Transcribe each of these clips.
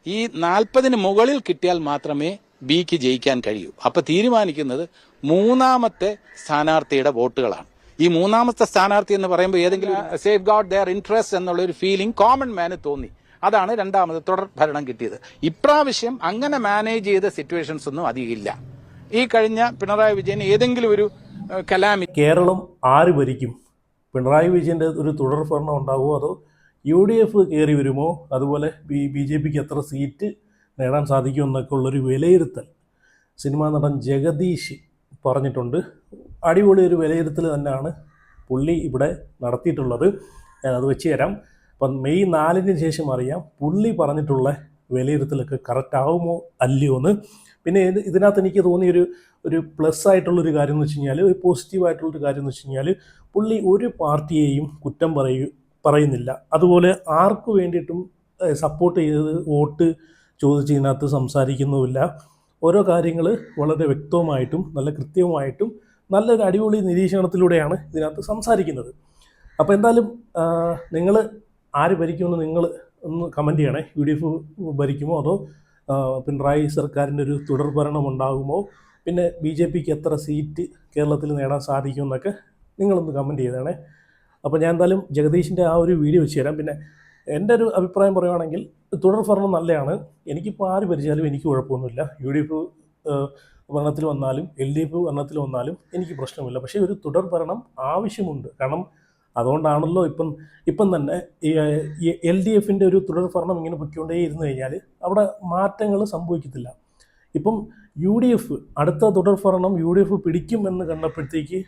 ഈ 40-ന് മുകളിൽ കിട്ടിയാൽ മാത്രമേ ബിക്ക് ജയിക്കാൻ കഴിയൂ. അപ്പൊ തീരുമാനിക്കുന്നത് മൂന്നാമത്തെ സ്ഥാനാർത്ഥിയുടെ വോട്ടുകളാണ്. ഈ മൂന്നാമത്തെ സ്ഥാനാർത്ഥി എന്ന് പറയുമ്പോൾ ഏതെങ്കിലും സേഫ് ഗാർഡ് ദെയർ ഇൻട്രസ്റ്റ് എന്നുള്ള ഒരു ഫീലിംഗ് കോമൺ മാന് തോന്നി. അതാണ് രണ്ടാമത് തുടർ ഭരണം കിട്ടിയത്. ഇപ്രാവശ്യം അങ്ങനെ മാനേജ് ചെയ്ത സിറ്റുവേഷൻസ് ഒന്നും അധികമില്ല. ഈ കഴിഞ്ഞ പിണറായി വിജയൻ ഏതെങ്കിലും ഒരു കലാമിറ്റി കേരളം ആര് ഭരിക്കും? പിണറായി വിജയൻ്റെ ഒരു തുടർ ഭരണം ഉണ്ടാകുമോ, അതോ UDF കയറി വരുമോ, അതുപോലെ BJPക്ക് എത്ര സീറ്റ് നേടാൻ സാധിക്കുമെന്നൊക്കെ ഉള്ളൊരു വിലയിരുത്തൽ സിനിമാ നടൻ ജഗദീഷ് പറഞ്ഞിട്ടുണ്ട്. അടിപൊളി ഒരു വിലയിരുത്തൽ തന്നെയാണ് പുള്ളി ഇവിടെ നടത്തിയിട്ടുള്ളത്. ഞാനത് വെച്ച് തരാം. അപ്പം മെയ് 4-ന് ശേഷം അറിയാം പുള്ളി പറഞ്ഞിട്ടുള്ള വിലയിരുത്തലൊക്കെ കറക്റ്റ് ആവുമോ അല്ലയോ എന്ന്. പിന്നെ ഇതിനകത്ത് എനിക്ക് തോന്നിയൊരു പ്ലസ് ആയിട്ടുള്ളൊരു കാര്യം എന്ന് വെച്ച് കഴിഞ്ഞാൽ, ഒരു പോസിറ്റീവായിട്ടുള്ളൊരു കാര്യം എന്ന് വെച്ച് കഴിഞ്ഞാൽ, പുള്ളി ഒരു പാർട്ടിയെയും കുറ്റം പറയുന്നില്ല. അതുപോലെ ആർക്കു വേണ്ടിയിട്ടും സപ്പോർട്ട് ചെയ്ത് വോട്ട് ചോദിച്ചതിനകത്ത് സംസാരിക്കുന്നുമില്ല. ഓരോ കാര്യങ്ങൾ വളരെ വ്യക്തവുമായിട്ടും നല്ല കൃത്യവുമായിട്ടും നല്ലൊരു അടിപൊളി നിരീക്ഷണത്തിലൂടെയാണ് ഇതിനകത്ത് സംസാരിക്കുന്നത്. അപ്പോൾ എന്തായാലും നിങ്ങൾ ആര് ഭരിക്കുമെന്ന് നിങ്ങൾ ഒന്ന് കമൻറ്റ് ചെയ്യണേ. UDF ഭരിക്കുമോ, അതോ പിണറായി സർക്കാരിൻ്റെ ഒരു തുടർ ഭരണം ഉണ്ടാകുമോ, പിന്നെ BJPക്ക് എത്ര സീറ്റ് കേരളത്തിൽ നേടാൻ സാധിക്കുമെന്നൊക്കെ നിങ്ങളൊന്ന് കമൻറ്റ് ചെയ്തേണേ. അപ്പോൾ ഞാൻ എന്തായാലും ജഗദീഷിൻ്റെ ആ ഒരു വീഡിയോ വെച്ച് തരാം. പിന്നെ എൻ്റെ ഒരു അഭിപ്രായം പറയുകയാണെങ്കിൽ തുടർ ഭരണം നല്ലതാണ്. എനിക്കിപ്പോൾ ആര് ഭരിച്ചാലും എനിക്ക് കുഴപ്പമൊന്നുമില്ല. UDF ഭരണത്തിൽ വന്നാലും LDF ഭരണത്തിൽ വന്നാലും എനിക്ക് പ്രശ്നമില്ല. പക്ഷേ ഒരു തുടർ ഭരണം ആവശ്യമുണ്ട്. കാരണം അതുകൊണ്ടാണല്ലോ ഇപ്പം തന്നെ ഈ LDFൻ്റെ ഒരു തുടർ ഭരണം ഇങ്ങനെ പൊയ്ക്കൊണ്ടേ ഇരുന്ന് കഴിഞ്ഞാൽ അവിടെ മാറ്റങ്ങൾ സംഭവിക്കത്തില്ല. ഇപ്പം UDF അടുത്ത തുടർ ഭരണം UDF പിടിക്കുമെന്ന് കണ്ടപ്പോഴത്തേക്ക്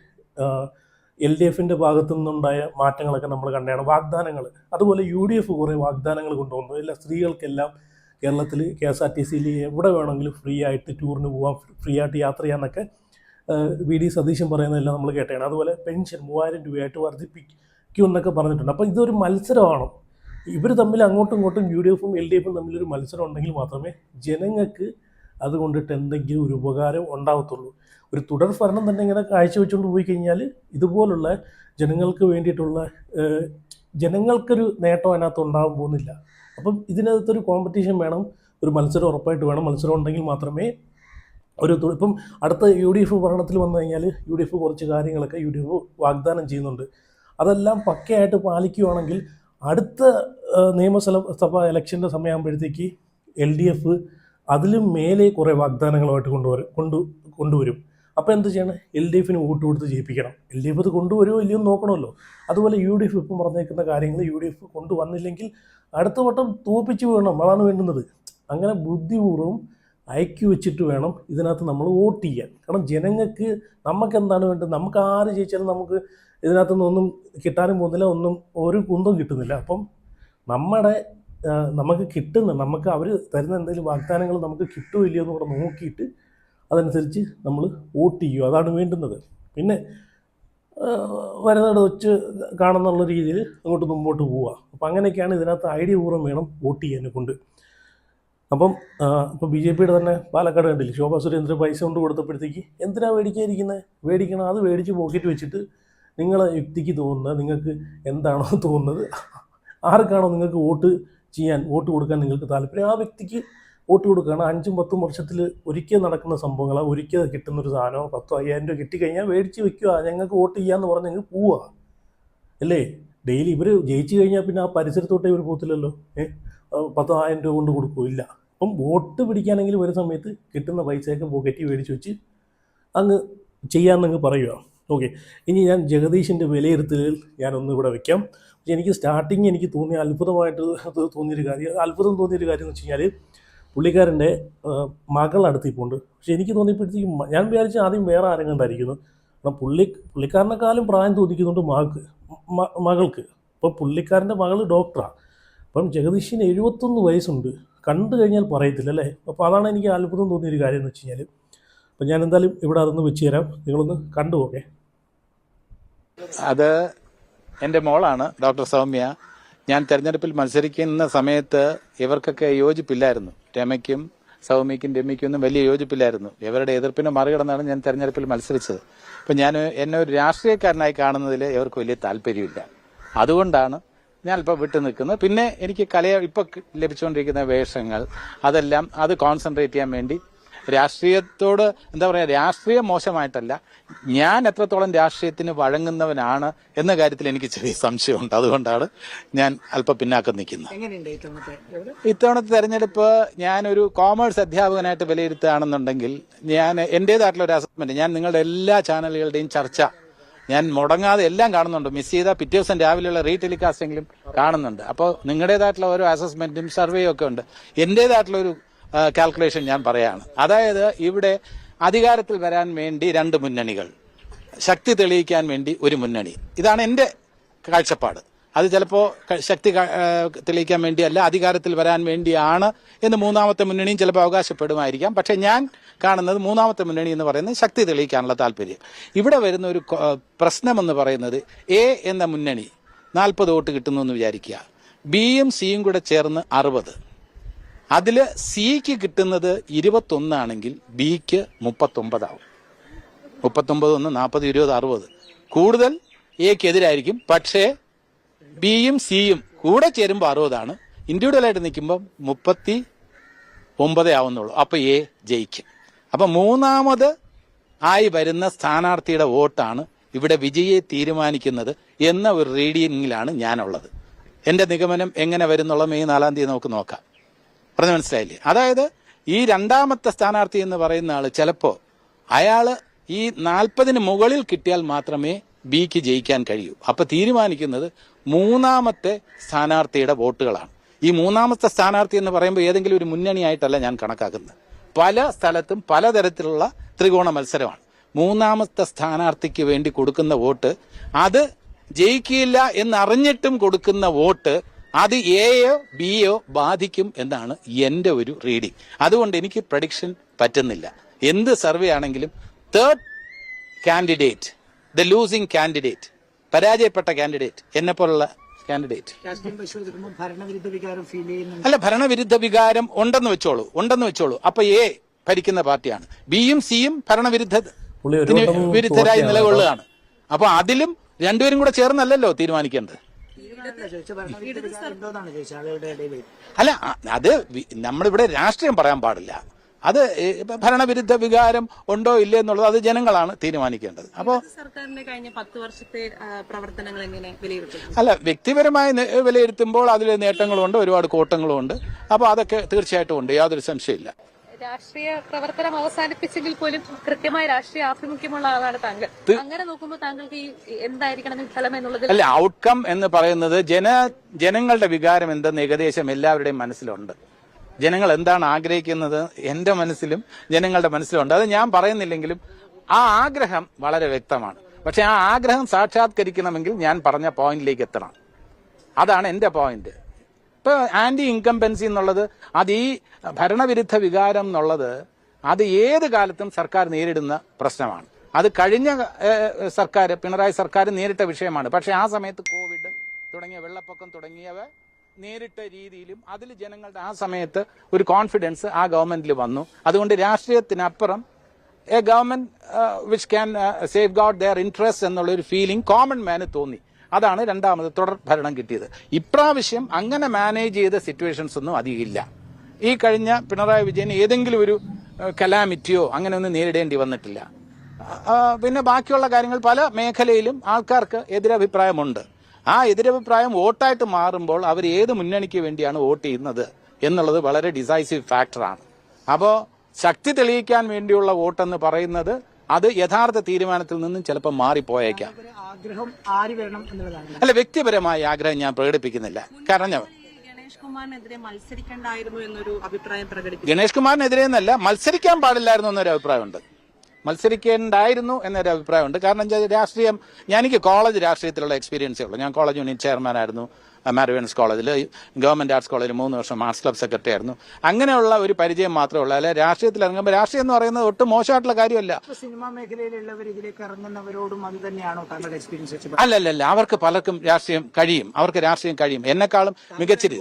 LDFൻ്റെ ഭാഗത്തു നിന്നുണ്ടായ മാറ്റങ്ങളൊക്കെ നമ്മൾ കണ്ടാണ്. വാഗ്ദാനങ്ങൾ, അതുപോലെ UDF കുറേ വാഗ്ദാനങ്ങൾ കൊണ്ടുവന്നു. എല്ലാ സ്ത്രീകൾക്കെല്ലാം കേരളത്തിൽ KSRTCയിൽ എവിടെ വേണമെങ്കിലും ഫ്രീ ആയിട്ട് ടൂറിന് പോകാം, ഫ്രീ ആയിട്ട് യാത്ര ചെയ്യാമെന്നൊക്കെ VD സതീശൻ പറയുന്നതെല്ലാം നമ്മൾ കേട്ടാണ്. അതുപോലെ പെൻഷൻ 3000 രൂപയായിട്ട് വർദ്ധിപ്പിക്കും എന്നൊക്കെ പറഞ്ഞിട്ടുണ്ട്. അപ്പോൾ ഇതൊരു മത്സരമാണ്. ഇവർ തമ്മിൽ അങ്ങോട്ടും ഇങ്ങോട്ടും UDFും LDFും തമ്മിലൊരു മത്സരം ഉണ്ടെങ്കിൽ മാത്രമേ ജനങ്ങൾക്ക് അതുകൊണ്ടിട്ട് എന്തെങ്കിലും ഒരു ഉപകാരം ഉണ്ടാകത്തുള്ളൂ. ഒരു തുടർ ഭരണം തന്നെ ഇങ്ങനെ കാഴ്ചവെച്ചുകൊണ്ട് പോയി കഴിഞ്ഞാൽ ഇതുപോലുള്ള ജനങ്ങൾക്ക് വേണ്ടിയിട്ടുള്ള ജനങ്ങൾക്കൊരു നേട്ടം അതിനകത്ത് ഉണ്ടാകാൻ പോകുന്നില്ല. അപ്പം ഇതിനകത്തൊരു കോമ്പറ്റീഷൻ വേണം, ഒരു മത്സരം ഉറപ്പായിട്ട് വേണം. മത്സരം ഉണ്ടെങ്കിൽ മാത്രമേ ഇപ്പം അടുത്ത UDF ഭരണത്തിൽ വന്നു കഴിഞ്ഞാൽ UDF കുറച്ച് കാര്യങ്ങളൊക്കെ UDF വാഗ്ദാനം ചെയ്യുന്നുണ്ട്. അതെല്ലാം പക്കയായിട്ട് പാലിക്കുകയാണെങ്കിൽ അടുത്ത നിയമസഭാ ഇലക്ഷൻ്റെ സമയമാകുമ്പോഴത്തേക്ക് LDF അതിലും മേലെ കുറേ വാഗ്ദാനങ്ങളുമായിട്ട് കൊണ്ടുവരും. അപ്പോൾ എന്ത് ചെയ്യണം? LDFന് വോട്ട് കൊടുത്ത് ജയിപ്പിക്കണം. LDF അത് കൊണ്ടുവരുമോ ഇല്ലയോ എന്ന് നോക്കണമല്ലോ. അതുപോലെ UDF ഇപ്പം പറഞ്ഞേക്കുന്ന കാര്യങ്ങൾ UDF കൊണ്ടുവന്നില്ലെങ്കിൽ അടുത്ത വട്ടം തോൽപ്പിച്ച് വേണം, അതാണ് വേണ്ടുന്നത്. അങ്ങനെ ബുദ്ധിപൂർവ്വം ഐക്യം വെച്ചിട്ട് വേണം ഇതിനകത്ത് നമ്മൾ വോട്ട് ചെയ്യാൻ. കാരണം ജനങ്ങൾക്ക് നമുക്ക് എന്താണ് വേണ്ടത്? നമുക്ക് ആര് ജയിച്ചാലും നമുക്ക് ഇതിനകത്തുനിന്ന് ഒന്നും കിട്ടാനും പോകുന്നില്ല, ഒന്നും ഒരു കുന്തവും കിട്ടുന്നില്ല. അപ്പം നമുക്ക് അവർ തരുന്ന എന്തെങ്കിലും വാഗ്ദാനങ്ങൾ നമുക്ക് കിട്ടുമോ ഇല്ലയോ എന്ന് കൂടെ നോക്കിയിട്ട് അതനുസരിച്ച് നമ്മൾ വോട്ട് ചെയ്യുക, അതാണ് വേണ്ടുന്നത്. പിന്നെ വരുന്നത് വെച്ച് കാണുന്നുള്ള രീതിയിൽ അങ്ങോട്ട് മുമ്പോട്ട് പോവുക. അപ്പം അങ്ങനെയൊക്കെയാണ് ഇതിനകത്ത് ഐഡിയ പൂർവ്വം വേണം വോട്ട് ചെയ്യാനെ കൊണ്ട്. അപ്പം BJPയുടെ തന്നെ പാലക്കാട് കണ്ടില്ലേ, ശോഭാ സുരേന്ദ്രൻ പൈസ കൊണ്ട് കൊടുത്തപ്പോഴത്തേക്ക് എന്തിനാ മേടിക്കണം, അത് മേടിച്ച് പോക്കറ്റ് വെച്ചിട്ട് നിങ്ങളെ യുക്തിക്ക് തോന്നുന്നത്, നിങ്ങൾക്ക് എന്താണോ തോന്നുന്നത്, ആർക്കാണോ നിങ്ങൾക്ക് വോട്ട് കൊടുക്കാൻ നിങ്ങൾക്ക് താല്പര്യം, ആ വ്യക്തിക്ക് വോട്ട് കൊടുക്കുകയാണ്. 5-10 വർഷത്തിൽ ഒരിക്കൽ നടക്കുന്ന സംഭവങ്ങളാണ്. ഒരിക്കൽ കിട്ടുന്നൊരു സാധനമോ 10,000 രൂപ കിട്ടിക്കഴിഞ്ഞാൽ മേടിച്ച് വെക്കുക, ഞങ്ങൾക്ക് വോട്ട് ചെയ്യാമെന്ന് പറഞ്ഞ് ഞങ്ങൾ പോവുക അല്ലേ. ഡെയിലി ഇവർ ജയിച്ചു കഴിഞ്ഞാൽ പിന്നെ ആ പരിസരത്തോട്ടേ ഇവർ പോകത്തില്ലല്ലോ. 10,000 രൂപ കൊണ്ട് കൊടുക്കില്ല. അപ്പം വോട്ട് പിടിക്കാനെങ്കിലും ഒരു സമയത്ത് കിട്ടുന്ന പൈസയൊക്കെ പോക്കറ്റിൽ മേടിച്ച് വെച്ച് അങ്ങ് ചെയ്യാമെന്നങ്ങ് പറയുക. ഓക്കെ, ഇനി ഞാൻ ജഗദീഷിൻ്റെ വിലയിരുത്തലിൽ ഞാനൊന്ന് ഇവിടെ വയ്ക്കാം. പക്ഷേ എനിക്ക് സ്റ്റാർട്ടിങ് എനിക്ക് അത്ഭുതം തോന്നിയൊരു കാര്യം എന്ന് വെച്ച് കഴിഞ്ഞാൽ, പുള്ളിക്കാരൻ്റെ മകൾ അടുത്തിപ്പോണ്ട്. പക്ഷേ എനിക്ക് തോന്നിയപ്പോഴത്തേക്കും ഞാൻ വിചാരിച്ച ആദ്യം വേറെ ആരെങ്കിലും ഉണ്ടായിരിക്കുന്നു. കാരണം പുള്ളിക്കാരനെക്കാളും പ്രായം തോന്നിക്കുന്നുണ്ട് മകൾക്ക്. അപ്പോൾ പുള്ളിക്കാരൻ്റെ മകൾ ഡോക്ടറാണ്. അപ്പം ജഗദീഷിന് 71 വയസ്സുണ്ട്. കണ്ടു കഴിഞ്ഞാൽ പറയത്തില്ല അല്ലേ. അപ്പോൾ അതാണ് എനിക്ക് അത്ഭുതം തോന്നിയൊരു കാര്യം എന്ന് വെച്ച് കഴിഞ്ഞാൽ. അപ്പം ഞാൻ എന്തായാലും ഇവിടെ അതൊന്ന് വെച്ച് തരാം, നിങ്ങളൊന്ന് കണ്ടു നോക്കേ. അത് എൻ്റെ മോളാണ് ഡോക്ടർ സൗമ്യ. ഞാൻ തെരഞ്ഞെടുപ്പിൽ മത്സരിക്കുന്ന സമയത്ത് ഇവർക്കൊക്കെ യോജിപ്പില്ലായിരുന്നു. രമയ്ക്കും സൗമ്യയ്ക്കും ഒന്നും വലിയ യോജിപ്പില്ലായിരുന്നു. ഇവരുടെ എതിർപ്പിനെ മറികടന്നാണ് ഞാൻ തെരഞ്ഞെടുപ്പിൽ മത്സരിച്ചത്. അപ്പം എന്നെ ഒരു രാഷ്ട്രീയക്കാരനായി കാണുന്നതിൽ ഇവർക്ക് വലിയ താല്പര്യമില്ല. അതുകൊണ്ടാണ് ഞാനിപ്പോൾ വിട്ടു നിൽക്കുന്നത്. പിന്നെ എനിക്ക് ഇപ്പൊ ലഭിച്ചുകൊണ്ടിരിക്കുന്ന വേഷങ്ങൾ അതെല്ലാം അത് കോൺസെൻട്രേറ്റ് ചെയ്യാൻ വേണ്ടി രാഷ്ട്രീയത്തോട് എന്താ പറയുക, രാഷ്ട്രീയം മോശമായിട്ടല്ല, ഞാൻ എത്രത്തോളം രാഷ്ട്രീയത്തിന് വഴങ്ങുന്നവനാണ് എന്ന കാര്യത്തിൽ എനിക്ക് ചെറിയ സംശയമുണ്ട്. അതുകൊണ്ടാണ് ഞാൻ അല്പം പിന്നാക്കം നിൽക്കുന്നത്. ഇത്തവണത്തെ തെരഞ്ഞെടുപ്പ് ഞാനൊരു കോമേഴ്സ് അധ്യാപകനായിട്ട് വിലയിരുത്തുകയാണെന്നുണ്ടെങ്കിൽ ഞാൻ എന്റേതായിട്ടുള്ള ഒരു അസസ്മെന്റ്, ഞാൻ നിങ്ങളുടെ എല്ലാ ചാനലുകളുടെയും ചർച്ച ഞാൻ മുടങ്ങാതെ എല്ലാം കാണുന്നുണ്ട്. മിസ് ചെയ്താൽ പിറ്റേ ദിവസം രാവിലെയുള്ള റീടെലികാസ്റ്റെങ്കിലും കാണുന്നുണ്ട്. അപ്പോൾ നിങ്ങളുടേതായിട്ടുള്ള ഓരോ അസസ്മെന്റും സർവേയും ഒക്കെ ഉണ്ട്. എന്റേതായിട്ടുള്ള ഒരു കാൽക്കുലേഷൻ ഞാൻ പറയാണ്. അതായത് ഇവിടെ അധികാരത്തിൽ വരാൻ വേണ്ടി രണ്ട് മുന്നണികൾ, ശക്തി തെളിയിക്കാൻ വേണ്ടി ഒരു മുന്നണി. ഇതാണ് എന്റെ കാഴ്ചപ്പാട്. അത് ചിലപ്പോൾ ശക്തി തെളിയിക്കാൻ വേണ്ടിയല്ല, അധികാരത്തിൽ വരാൻ വേണ്ടിയാണ് എന്ന് മൂന്നാമത്തെ മുന്നണിയും ചിലപ്പോൾ അവകാശപ്പെടുമായിരിക്കാം. പക്ഷെ ഞാൻ കാണുന്നത് മൂന്നാമത്തെ മുന്നണി എന്ന് പറയുന്നത് ശക്തി തെളിയിക്കാനുള്ള താല്പര്യം. ഇവിടെ വരുന്ന ഒരു പ്രശ്നമെന്ന് പറയുന്നത്, എ എന്ന മുന്നണി 40 വോട്ട് കിട്ടുന്നു എന്ന് വിചാരിക്കുക, ബിയും സിയും കൂടെ ചേർന്ന് 60, അതില് സിക്ക് കിട്ടുന്നത് 21 ആണെങ്കിൽ ബിക്ക് 39 ആവും. 39 1 40 20 60 കൂടുതൽ എക്ക് എതിരായിരിക്കും. പക്ഷേ ബിയും സിയും കൂടെ ചേരുമ്പോൾ 60 ആണ്. ഇൻഡിവിജ്വലായിട്ട് നിൽക്കുമ്പോൾ 39 ആവുന്നുള്ളൂ. അപ്പൊ എ ജയിക്കും. അപ്പൊ മൂന്നാമത് ആയി വരുന്ന സ്ഥാനാർത്ഥിയുടെ വോട്ടാണ് ഇവിടെ വിജയെ തീരുമാനിക്കുന്നത് എന്ന ഒരു റീഡിങ്ങിലാണ് ഞാനുള്ളത്. എന്റെ നിഗമനം എങ്ങനെ വരുന്നുള്ള മെയ് 4-ാം തീയതി നമുക്ക് നോക്കാം. പറഞ്ഞു മനസ്സിലായില്ലേ? അതായത് ഈ രണ്ടാമത്തെ സ്ഥാനാർത്ഥി എന്ന് പറയുന്ന ആള് ചിലപ്പോ അയാള് ഈ 40-ന് മുകളിൽ കിട്ടിയാൽ മാത്രമേ ബിക്ക് ജയിക്കാൻ കഴിയൂ. അപ്പൊ തീരുമാനിക്കുന്നത് മൂന്നാമത്തെ സ്ഥാനാർത്ഥിയുടെ വോട്ടുകളാണ്. ഈ മൂന്നാമത്തെ സ്ഥാനാർത്ഥി എന്ന് പറയുമ്പോൾ ഏതെങ്കിലും ഒരു മുന്നണിയായിട്ടല്ല ഞാൻ കണക്കാക്കുന്നത്. പല സ്ഥലത്തും പലതരത്തിലുള്ള ത്രികോണ മത്സരമാണ്. മൂന്നാമത്തെ സ്ഥാനാർത്ഥിക്ക് വേണ്ടി കൊടുക്കുന്ന വോട്ട്, അത് ജയിക്കില്ല എന്നറിഞ്ഞിട്ടും കൊടുക്കുന്ന വോട്ട്, അത് എയോ ബിയോ ബാധിക്കും എന്നാണ് എന്റെ ഒരു റീഡിംഗ്. അതുകൊണ്ട് എനിക്ക് പ്രഡിക്ഷൻ പറ്റുന്നില്ല. എന്ത് സർവേ ആണെങ്കിലും third candidate, the losing candidate, പരാജയപ്പെട്ട കാൻഡിഡേറ്റ്, എന്നെ പോലുള്ള കാൻഡിഡേറ്റ് അല്ല, ഭരണവിരുദ്ധ വികാരം ഉണ്ടെന്ന് വെച്ചോളൂ. അപ്പൊ എ ഭരിക്കുന്ന പാർട്ടിയാണ്, ബിയും സിയും വിരുദ്ധരായി നിലകൊള്ളുകയാണ്. അപ്പൊ അതിലും രണ്ടുപേരും കൂടെ ചേർന്നല്ലല്ലോ തീരുമാനിക്കേണ്ടത്. അല്ല, അത് നമ്മളിവിടെ രാഷ്ട്രീയം പറയാൻ പാടില്ല. അത് ഭരണവിരുദ്ധ വികാരം ഉണ്ടോ ഇല്ലേ എന്നുള്ളത് അത് ജനങ്ങളാണ് തീരുമാനിക്കേണ്ടത്. അപ്പോൾ സർക്കാരിന്റെ കഴിഞ്ഞ 10 വർഷത്തെ പ്രവർത്തനങ്ങൾ എങ്ങനെ വിലയിരുത്തും? അല്ല, വ്യക്തിപരമായി വിലയിരുത്തുമ്പോൾ അതിൽ നേട്ടങ്ങളുണ്ട്, ഒരുപാട് കോട്ടങ്ങളും ഉണ്ട്. അപ്പോൾ അതൊക്കെ തീർച്ചയായിട്ടും ഉണ്ട്, യാതൊരു സംശയമില്ല. രാഷ്ട്രീയ പ്രവർത്തനം അവസാനിപ്പിച്ചെങ്കിൽ പോലും കൃത്യമായ രാഷ്ട്രീയ ആഭിമുഖ്യമുള്ള ആളാണ് താങ്കൾ. അങ്ങനെ നോക്കുമ്പോൾ താങ്കൾക്ക് ഈ എന്തായിരിക്കണം ഫലം എന്നുള്ളത്? അല്ല, ഔട്ട്കം എന്ന് പറയുന്നത് ജനങ്ങളുടെ വികാരം എന്തെന്ന് ഏകദേശം എല്ലാവരുടെയും മനസ്സിലുണ്ട്. ജനങ്ങൾ എന്താണ് ആഗ്രഹിക്കുന്നത് എന്റെ മനസ്സിലും ജനങ്ങളുടെ മനസ്സിലുണ്ട്. അത് ഞാൻ പറയുന്നില്ലെങ്കിലും ആ ആഗ്രഹം വളരെ വ്യക്തമാണ്. പക്ഷെ ആ ആഗ്രഹം സാക്ഷാത്കരിക്കണമെങ്കിൽ ഞാൻ പറഞ്ഞ പോയിന്റിലേക്ക് എത്തണം. അതാണ് എന്റെ പോയിന്റ്. ഇപ്പൊ ആന്റി ഇൻകംബൻസി എന്നുള്ളത്, അത് ഈ ഭരണവിരുദ്ധ വികാരം എന്നുള്ളത്, അത് ഏത് കാലത്തും സർക്കാർ നേരിടുന്ന പ്രശ്നമാണ്. അത് കഴിഞ്ഞ സർക്കാർ, പിണറായി സർക്കാർ നേരിട്ട വിഷയമാണ്. പക്ഷെ ആ സമയത്ത് കോവിഡ് തുടങ്ങിയ വെള്ളപ്പൊക്കം തുടങ്ങിയവ നേരിട്ട രീതിയിലും അതിൽ ജനങ്ങളുടെ ആ സമയത്ത് ഒരു കോൺഫിഡൻസ് ആ ഗവൺമെന്റിൽ വന്നു. അതുകൊണ്ട് രാഷ്ട്രീയത്തിനപ്പുറം a government which can safeguard their interest എന്നുള്ള ഒരു ഫീലിംഗ് കോമൺ മാന് തോന്നി. അതാണ് രണ്ടാമത് തുടർ ഭരണം കിട്ടിയത്. ഇപ്രാവശ്യം അങ്ങനെ മാനേജ് ചെയ്ത സിറ്റുവേഷൻസ് ഒന്നും അധികമില്ല. ഈ കഴിഞ്ഞ പിണറായി വിജയൻ ഏതെങ്കിലും ഒരു കലാമിറ്റിയോ അങ്ങനെ ഒന്നും നേരിടേണ്ടി വന്നിട്ടില്ല. പിന്നെ ബാക്കിയുള്ള കാര്യങ്ങൾ പല മേഖലയിലും ആൾക്കാർക്ക് എതിരഭിപ്രായമുണ്ട്. ആ എതിരഭിപ്രായം വോട്ടായിട്ട് മാറുമ്പോൾ അവർ ഏത് മുന്നണിക്ക് വേണ്ടിയാണ് വോട്ട് ചെയ്യുന്നത് എന്നുള്ളത് വളരെ ഡിസൈസീവ് ഫാക്ടറാണ്. അപ്പോൾ ശക്തി തെളിയിക്കാൻ വേണ്ടിയുള്ള വോട്ടെന്ന് പറയുന്നത് അത് യഥാർത്ഥ തീരുമാനത്തിൽ നിന്നും ചിലപ്പോൾ മാറിപ്പോയേക്കാം. അല്ല, വ്യക്തിപരമായ ആഗ്രഹം ഞാൻ പ്രകടിപ്പിക്കുന്നില്ല. കാരണം ഗണേഷ് കുമാറിനെതിരെ മത്സരിക്കേണ്ടായിരുന്നു എന്നൊരു അഭിപ്രായം പ്രകടിപ്പിച്ചു. ഗണേഷ് കുമാറിനെതിരെ എന്നല്ല, മത്സരിക്കാൻ പാടില്ലായിരുന്നു എന്നൊരു അഭിപ്രായമുണ്ട്. മത്സരിക്കേണ്ടായിരുന്നു എന്നൊരു അഭിപ്രായമുണ്ട്. കാരണം രാഷ്ട്രീയം, എനിക്ക് കോളേജ് രാഷ്ട്രീയത്തിലുള്ള എക്സ്പീരിയൻസേ ഉള്ളൂ. ഞാൻ കോളേജ് യൂണിറ്റ് ചെയർമാനായിരുന്നു മാരിവൻസ് കോളേജിൽ, ഗവൺമെന്റ് ആർട്സ് കോളേജിൽ 3 വർഷം ആർട്സ് ക്ലബ് സെക്രട്ടറി ആയിരുന്നു. അങ്ങനെയുള്ള ഒരു പരിചയം മാത്രമേ ഉള്ളൂ. അല്ലെ രാഷ്ട്രീയത്തിൽ ഇറങ്ങുമ്പോൾ രാഷ്ട്രീയം എന്ന് പറയുന്നത് ഒട്ടും മോശമായിട്ടുള്ള കാര്യമല്ല. സിനിമാ മേഖലയിലുള്ളവർ ഇതിലേക്ക് ഇറങ്ങുന്നവരോടും അത് തന്നെയാണോ താങ്കളുടെ എക്സ്പീരിയൻസ്? അല്ലല്ല, അവർക്ക് പലർക്കും രാഷ്ട്രീയം കഴിയും. എന്നെക്കാളും മികച്ചത്.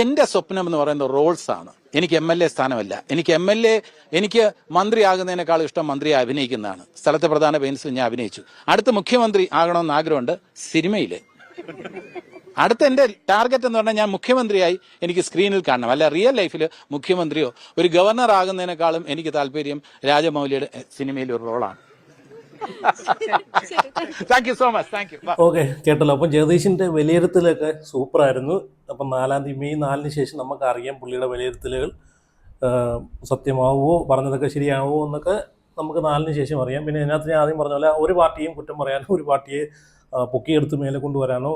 എന്റെ സ്വപ്നം എന്ന് പറയുന്നത് റോൾസ് ആണ്. എനിക്ക് MLA സ്ഥാനമല്ല. എനിക്ക് മന്ത്രിയാകുന്നതിനേക്കാളും ഇഷ്ടം മന്ത്രിയെ അഭിനയിക്കുന്നതാണ്. സ്ഥലത്തെ പ്രധാന പെയിൻസിൽ ഞാൻ അഭിനയിച്ചു. അടുത്ത മുഖ്യമന്ത്രി ആകണമെന്ന് ആഗ്രഹമുണ്ട് സിനിമയില്. അടുത്ത എൻ്റെ ടാർഗറ്റ് എന്ന് പറഞ്ഞാൽ ഞാൻ മുഖ്യമന്ത്രിയായി എനിക്ക് സ്ക്രീനിൽ കാണണം. അല്ല റിയൽ ലൈഫിൽ മുഖ്യമന്ത്രിയോ ഒരു ഗവർണർ ആകുന്നതിനേക്കാളും എനിക്ക് താല്പര്യം രാജമൗലിയുടെ സിനിമയിൽ ഒരു റോളാണ്. Thank you so much. Thank you. Okay, കേട്ടല്ലോ. അപ്പം ജഗദീഷിൻ്റെ വിലയിരുത്തലൊക്കെ സൂപ്പറായിരുന്നു. അപ്പം 4 തീയതി മെയ് 4 ശേഷം നമുക്കറിയാം പുള്ളിയുടെ വിലയിരുത്തലുകൾ സത്യമാവുമോ, പറഞ്ഞതൊക്കെ ശരിയാവുമോ എന്നൊക്കെ നമുക്ക് 4 ശേഷം അറിയാം. പിന്നെ ഇതിനകത്ത് ഞാൻ ആദ്യം പറഞ്ഞ പോലെ ഒരു പാർട്ടിയും കുറ്റം പറയാനോ ഒരു പാർട്ടിയെ പൊക്കിയെടുത്ത് മേലെ കൊണ്ടുവരാനോ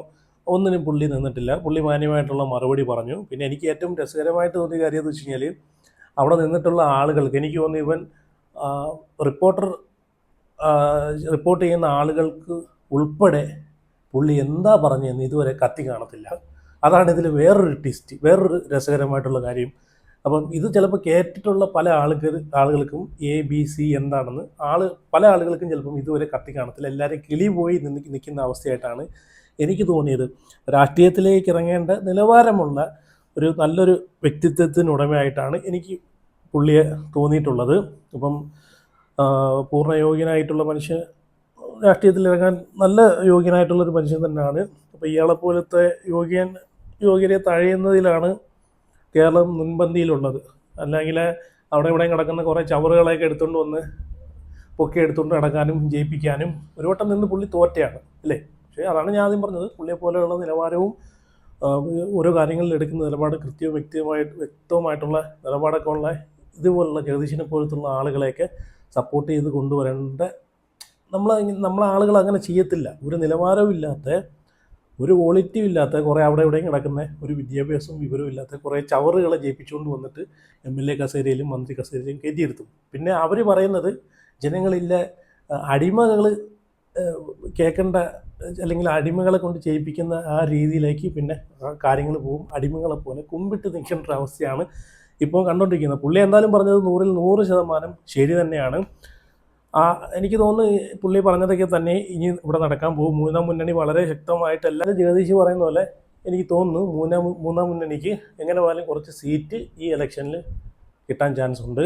ഒന്നിനും പുള്ളി നിന്നിട്ടില്ല. പുള്ളി മാന്യമായിട്ടുള്ള മറുപടി പറഞ്ഞു. പിന്നെ എനിക്ക് ഏറ്റവും രസകരമായിട്ട് തോന്നിയ കാര്യം എന്ന് വെച്ച് കഴിഞ്ഞാൽ അവിടെ നിന്നിട്ടുള്ള ആളുകൾക്ക്, എനിക്ക് തോന്നുന്നു ഇവൻ റിപ്പോർട്ട് ചെയ്യുന്ന ആളുകൾക്ക് ഉൾപ്പെടെ പുള്ളി എന്താ പറഞ്ഞതെന്ന് ഇതുവരെ കത്തി കാണത്തില്ല. അതാണ് ഇതിൽ വേറൊരു ട്വിസ്റ്റ്, വേറൊരു രസകരമായിട്ടുള്ള കാര്യം. അപ്പം ഇത് ചിലപ്പോൾ കേട്ടിട്ടുള്ള പല ആളുകൾക്കും ABC എന്താണെന്ന് പല ആളുകൾക്കും ചിലപ്പം ഇതുവരെ കത്തി കാണത്തില്ല. എല്ലാവരും കിളി പോയി നിൽക്കുന്ന അവസ്ഥയായിട്ടാണ് എനിക്ക് തോന്നിയത്. രാഷ്ട്രീയത്തിലേക്ക് ഇറങ്ങേണ്ട നിലവാരമുള്ള ഒരു നല്ലൊരു വ്യക്തിത്വത്തിനുടമയായിട്ടാണ് എനിക്ക് പുള്ളിയെ തോന്നിയിട്ടുള്ളത്. ഇപ്പം പൂർണ്ണ യോഗ്യനായിട്ടുള്ള മനുഷ്യൻ, രാഷ്ട്രീയത്തിലിറങ്ങാൻ നല്ല യോഗ്യനായിട്ടുള്ളൊരു മനുഷ്യൻ തന്നെയാണ്. അപ്പോൾ ഇയാളെപ്പോലത്തെ യോഗ്യരെ തഴയുന്നതിലാണ് കേരളം മുൻപന്തിയിലുള്ളത്. അല്ലെങ്കിൽ അവിടെ ഇവിടെയും കിടക്കുന്ന കുറേ ചവറുകളൊക്കെ എടുത്തുകൊണ്ട് വന്ന് എടുത്തുകൊണ്ട് നടക്കാനും ജയിപ്പിക്കാനും ഒരു വട്ടം നിന്ന് പുള്ളി തോറ്റയാണ് അല്ലേ. പക്ഷേ അതാണ് ഞാൻ ആദ്യം പറഞ്ഞത്, പുള്ളിയെ പോലെയുള്ള നിലവാരവും ഓരോ കാര്യങ്ങളിൽ എടുക്കുന്ന നിലപാട് വ്യക്തമായിട്ടുള്ള നിലപാടൊക്കെ ഉള്ള ഇതുപോലുള്ള ജഗദീശിനെ പോലത്തുള്ള ആളുകളെയൊക്കെ സപ്പോർട്ട് ചെയ്ത് കൊണ്ടുവരേണ്ട നമ്മളെ ആളുകൾ അങ്ങനെ ചെയ്യത്തില്ല. ഒരു നിലവാരവും ഇല്ലാത്ത, ഒരു ക്വാളിറ്റിയും ഇല്ലാത്ത, കുറേ അവിടെ ഇവിടെയും കിടക്കുന്ന, ഒരു വിദ്യാഭ്യാസവും വിവരവും ഇല്ലാത്ത കുറേ ചവറുകളെ ജയിപ്പിച്ചുകൊണ്ട് വന്നിട്ട് MLA കസേരയിലും മന്ത്രി കസേരയിലും കയറ്റിയിരുത്തും. പിന്നെ അവർ പറയുന്നത് ജനങ്ങളില്ല, അടിമകൾ കേൾക്കേണ്ട, അല്ലെങ്കിൽ അടിമകളെ കൊണ്ട് ചെയ്യിപ്പിക്കുന്ന ആ രീതിയിലേക്ക് പിന്നെ കാര്യങ്ങൾ പോകും. അടിമകളെ പോലെ കുമ്പിട്ട് നിൽക്കേണ്ട ഒരു അവസ്ഥയാണ് ഇപ്പോൾ കണ്ടുകൊണ്ടിരിക്കുന്നത്. പുള്ളി എന്തായാലും പറഞ്ഞത് 100% ശരി തന്നെയാണ്. എനിക്ക് തോന്നുന്നു പുള്ളി പറഞ്ഞതൊക്കെ തന്നെ ഇനി ഇവിടെ നടക്കാൻ പോകും. മൂന്നാം മുന്നണി വളരെ ശക്തമായിട്ട് എല്ലാവരും ജഗദീഷ് പറയുന്ന പോലെ എനിക്ക് തോന്നുന്നു മൂന്നാം മുന്നണിക്ക് എങ്ങനെ പോയാലും കുറച്ച് സീറ്റ് ഈ ഇലക്ഷനിൽ കിട്ടാൻ ചാൻസ് ഉണ്ട്.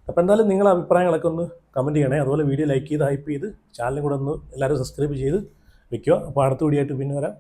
അപ്പോൾ എന്തായാലും നിങ്ങളുടെ അഭിപ്രായങ്ങളൊക്കെ ഒന്ന് കമൻറ്റ് ചെയ്യണേ. അതുപോലെ വീഡിയോ ലൈക്ക് ചെയ്ത് ഹൈപ്പ് ചെയ്ത് ചാനലും കൂടെ ഒന്ന് എല്ലാവരും സബ്സ്ക്രൈബ് ചെയ്ത് വെക്കുക. അപ്പോൾ അടുത്ത വീഡിയോ ആയിട്ട് പിന്നെ വരാം.